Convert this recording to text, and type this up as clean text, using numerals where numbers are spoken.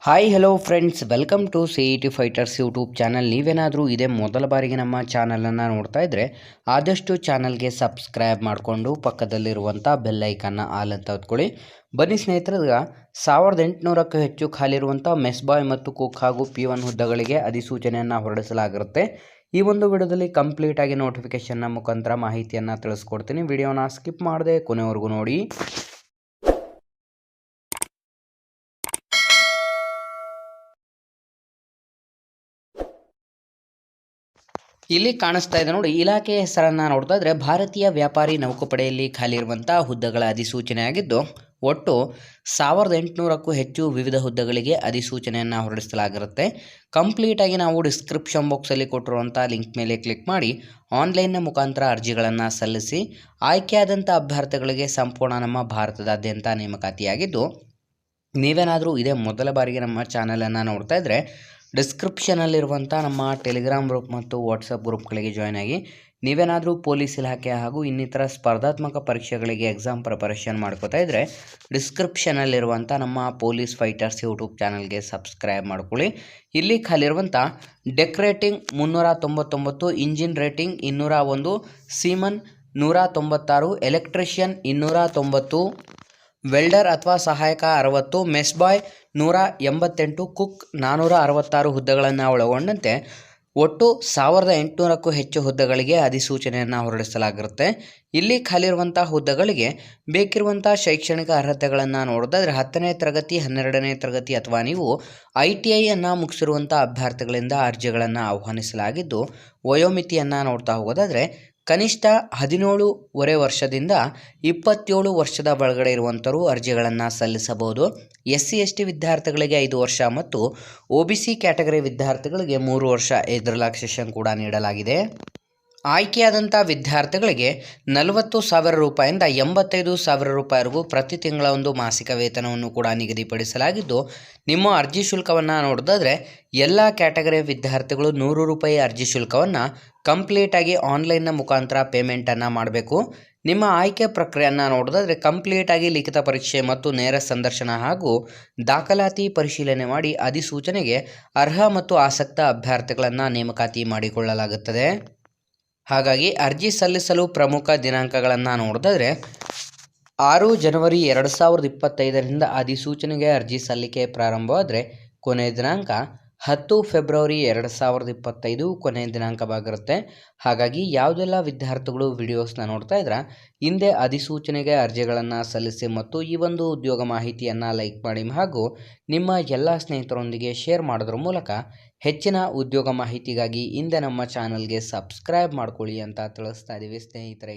Hi hello friends, welcome to CET fighters YouTube channel. ನೀವೇನಾದರೂ ಇದೇ ಮೊದಲ ಬಾರಿಗೆ ನಮ್ಮ ಚಾನಲನ್ನು ನೋಡ್ತಾ ಇದ್ದರೆ ಆದಷ್ಟು ಚಾನಲ್ಗೆ ಸಬ್ಸ್ಕ್ರೈಬ್ ಮಾಡಿಕೊಂಡು ಪಕ್ಕದಲ್ಲಿರುವಂಥ ಬೆಲ್ ಐಕನ್ನ ಆಲ್ ಅಂತ ಹೊತ್ಕೊಳ್ಳಿ. ಬನ್ನಿ ಸ್ನೇಹಿತರೆ, 1800ಕ್ಕೂ ಹೆಚ್ಚು ಖಾಲಿರುವಂಥ ಮೆಸ್ ಬಾಯ್ ಮತ್ತು ಕುಕ್ ಹಾಗೂ P1 ಹುದ್ದೆಗಳಿಗೆ ಅಧಿಸೂಚನೆಯನ್ನು ಹೊರಡಿಸಲಾಗಿರುತ್ತೆ. ಈ ಒಂದು ವಿಡಿಯೋದಲ್ಲಿ ಕಂಪ್ಲೀಟಾಗಿ ನೋಟಿಫಿಕೇಷನ್ನ ಮುಖಾಂತರ ಮಾಹಿತಿಯನ್ನು ತಿಳಿಸ್ಕೊಡ್ತೀನಿ. ವಿಡಿಯೋನ ಸ್ಕಿಪ್ ಮಾಡದೆ ಕೊನೆವರೆಗೂ ನೋಡಿ. ಇಲ್ಲಿ ಕಾಣಿಸ್ತಾ ಇದೆ ನೋಡಿ, ಇಲಾಖೆಯ ಹೆಸರನ್ನು ನೋಡ್ತಾ ಇದ್ರೆ ಭಾರತೀಯ ವ್ಯಾಪಾರಿ ನೌಕಾಪಡೆಯಲ್ಲಿ ಖಾಲಿ ಇರುವಂಥ ಹುದ್ದೆಗಳ ಅಧಿಸೂಚನೆ ಆಗಿದ್ದು, ಒಟ್ಟು 1800ಕ್ಕೂ ಹೆಚ್ಚು ವಿವಿಧ ಹುದ್ದೆಗಳಿಗೆ ಅಧಿಸೂಚನೆಯನ್ನು ಹೊರಡಿಸಲಾಗಿರುತ್ತೆ. ಕಂಪ್ಲೀಟಾಗಿ ನಾವು ಡಿಸ್ಕ್ರಿಪ್ಷನ್ ಬಾಕ್ಸಲ್ಲಿ ಕೊಟ್ಟಿರುವಂಥ ಲಿಂಕ್ ಮೇಲೆ ಕ್ಲಿಕ್ ಮಾಡಿ ಆನ್ಲೈನ್ನ ಮುಖಾಂತರ ಅರ್ಜಿಗಳನ್ನು ಸಲ್ಲಿಸಿ ಆಯ್ಕೆಯಾದಂಥ ಅಭ್ಯರ್ಥಿಗಳಿಗೆ ಸಂಪೂರ್ಣ ನಮ್ಮ ಭಾರತದಾದ್ಯಂತ ನೇಮಕಾತಿಯಾಗಿದ್ದು, ನೀವೇನಾದರೂ ಇದೇ ಮೊದಲ ಬಾರಿಗೆ ನಮ್ಮ ಚಾನಲನ್ನು ನೋಡ್ತಾ ಇದ್ದರೆ ಡಿಸ್ಕ್ರಿಪ್ಷನಲ್ಲಿರುವಂಥ ನಮ್ಮ ಟೆಲಿಗ್ರಾಮ್ ಗ್ರೂಪ್ ಮತ್ತು ವಾಟ್ಸಪ್ ಗ್ರೂಪ್ಗಳಿಗೆ ಜಾಯ್ನ್ ಆಗಿ. ನೀವೇನಾದರೂ ಪೊಲೀಸ್ ಇಲಾಖೆ ಹಾಗೂ ಇನ್ನಿತರ ಸ್ಪರ್ಧಾತ್ಮಕ ಪರೀಕ್ಷೆಗಳಿಗೆ ಎಕ್ಸಾಮ್ ಪ್ರಿಪರೇಷನ್ ಮಾಡ್ಕೋತಾ ಇದ್ದರೆ ಡಿಸ್ಕ್ರಿಪ್ಷನಲ್ಲಿರುವಂಥ ನಮ್ಮ ಪೊಲೀಸ್ ಫೈಟರ್ಸ್ ಯೂಟ್ಯೂಬ್ ಚಾನಲ್ಗೆ ಸಬ್ಸ್ಕ್ರೈಬ್ ಮಾಡ್ಕೊಳ್ಳಿ. ಇಲ್ಲಿ ಖಾಲಿರುವಂಥ deck rating 399, engine rating 201, seaman 196, electrician 290, welder ಅಥವಾ ಸಹಾಯಕ 60, ಮೆಸ್ ಬಾಯ್ 188, ಕುಕ್ 466 ಹುದ್ದೆಗಳನ್ನು ಒಳಗೊಂಡಂತೆ ಒಟ್ಟು 1800ಕ್ಕೂ ಹೆಚ್ಚು ಹುದ್ದೆಗಳಿಗೆ ಅಧಿಸೂಚನೆಯನ್ನು ಹೊರಡಿಸಲಾಗಿರುತ್ತೆ. ಇಲ್ಲಿ ಖಾಲಿರುವಂಥ ಹುದ್ದೆಗಳಿಗೆ ಬೇಕಿರುವಂಥ ಶೈಕ್ಷಣಿಕ ಅರ್ಹತೆಗಳನ್ನು ನೋಡಿದ್ರೆ 10ನೇ ತರಗತಿ, 12ನೇ ತರಗತಿ ಅಥವಾ ನೀವು ITIಯನ್ನು ಮುಗಿಸಿರುವಂಥ ಅಭ್ಯರ್ಥಿಗಳಿಂದ ಅರ್ಜಿಗಳನ್ನು ಆಹ್ವಾನಿಸಲಾಗಿದ್ದು, ವಯೋಮಿತಿಯನ್ನು ನೋಡ್ತಾ ಹೋಗೋದಾದರೆ ಕನಿಷ್ಠ 17.5 ವರ್ಷದಿಂದ 27 ವರ್ಷದ ಒಳಗಡೆ ಇರುವಂಥವರು ಅರ್ಜಿಗಳನ್ನು ಸಲ್ಲಿಸಬಹುದು. SC ST ವಿದ್ಯಾರ್ಥಿಗಳಿಗೆ 5 ವರ್ಷ ಮತ್ತು OBC ಕ್ಯಾಟಗರಿ ವಿದ್ಯಾರ್ಥಿಗಳಿಗೆ 3 ವರ್ಷ ಏಜ್ ರಿಲ್ಯಾಕ್ಸೇಷನ್ ಕೂಡ ನೀಡಲಾಗಿದೆ. ಆಯ್ಕೆಯಾದಂಥ ವಿದ್ಯಾರ್ಥಿಗಳಿಗೆ 40,000 ರೂಪಾಯಿಂದ 85,000 ರೂಪಾಯಿವರೆಗೂ ಪ್ರತಿ ತಿಂಗಳ ಒಂದು ಮಾಸಿಕ ವೇತನವನ್ನು ಕೂಡ ನಿಗದಿಪಡಿಸಲಾಗಿದ್ದು, ನಿಮ್ಮ ಅರ್ಜಿ ಶುಲ್ಕವನ್ನು ನೋಡೋದಾದರೆ ಎಲ್ಲ ಕ್ಯಾಟಗರಿಯ ವಿದ್ಯಾರ್ಥಿಗಳು 100 ರೂಪಾಯಿ ಅರ್ಜಿ ಶುಲ್ಕವನ್ನು ಕಂಪ್ಲೀಟಾಗಿ ಆನ್ಲೈನ್ನ ಮುಖಾಂತರ ಪೇಮೆಂಟನ್ನು ಮಾಡಬೇಕು. ನಿಮ್ಮ ಆಯ್ಕೆ ಪ್ರಕ್ರಿಯೆಯನ್ನು ನೋಡೋದಾದರೆ ಕಂಪ್ಲೀಟಾಗಿ ಲಿಖಿತ ಪರೀಕ್ಷೆ ಮತ್ತು ನೇರ ಸಂದರ್ಶನ ಹಾಗೂ ದಾಖಲಾತಿ ಪರಿಶೀಲನೆ ಮಾಡಿ ಅಧಿಸೂಚನೆಗೆ ಅರ್ಹ ಮತ್ತು ಆಸಕ್ತ ಅಭ್ಯರ್ಥಿಗಳನ್ನು ನೇಮಕಾತಿ ಮಾಡಿಕೊಳ್ಳಲಾಗುತ್ತದೆ. ಹಾಗಾಗಿ ಅರ್ಜಿ ಸಲ್ಲಿಸಲು ಪ್ರಮುಖ ದಿನಾಂಕಗಳನ್ನು ನೋಡಿದ್ರೆ 6 ಜನವರಿ 2025ರಿಂದ ಅಧಿಸೂಚನೆಗೆ ಅರ್ಜಿ ಸಲ್ಲಿಕೆ ಪ್ರಾರಂಭವಾದರೆ ಕೊನೆಯ ದಿನಾಂಕ 10 ಫೆಬ್ರವರಿ 2025 ಕೊನೆಯ ದಿನಾಂಕವಾಗಿರುತ್ತೆ. ಹಾಗಾಗಿ ಯಾವುದೆಲ್ಲ ವಿದ್ಯಾರ್ಥಿಗಳು ವಿಡಿಯೋಸ್ನ ನೋಡ್ತಾ ಇದ್ರೆ ಹಿಂದೆ ಅಧಿಸೂಚನೆಗೆ ಅರ್ಜಿಗಳನ್ನು ಸಲ್ಲಿಸಿ ಮತ್ತು ಈ ಒಂದು ಉದ್ಯೋಗ ಮಾಹಿತಿಯನ್ನು ಲೈಕ್ ಮಾಡಿ ಹಾಗೂ ನಿಮ್ಮ ಎಲ್ಲ ಸ್ನೇಹಿತರೊಂದಿಗೆ ಶೇರ್ ಮಾಡೋದ್ರ ಮೂಲಕ ಹೆಚ್ಚಿನ ಉದ್ಯೋಗ ಮಾಹಿತಿಗಾಗಿ ಹಿಂದೆ ನಮ್ಮ ಚಾನಲ್ಗೆ ಸಬ್ಸ್ಕ್ರೈಬ್ ಮಾಡ್ಕೊಳ್ಳಿ ಅಂತ ತಿಳಿಸ್ತಾ ಇದ್ದೀವಿ ಸ್ನೇಹಿತರೆ.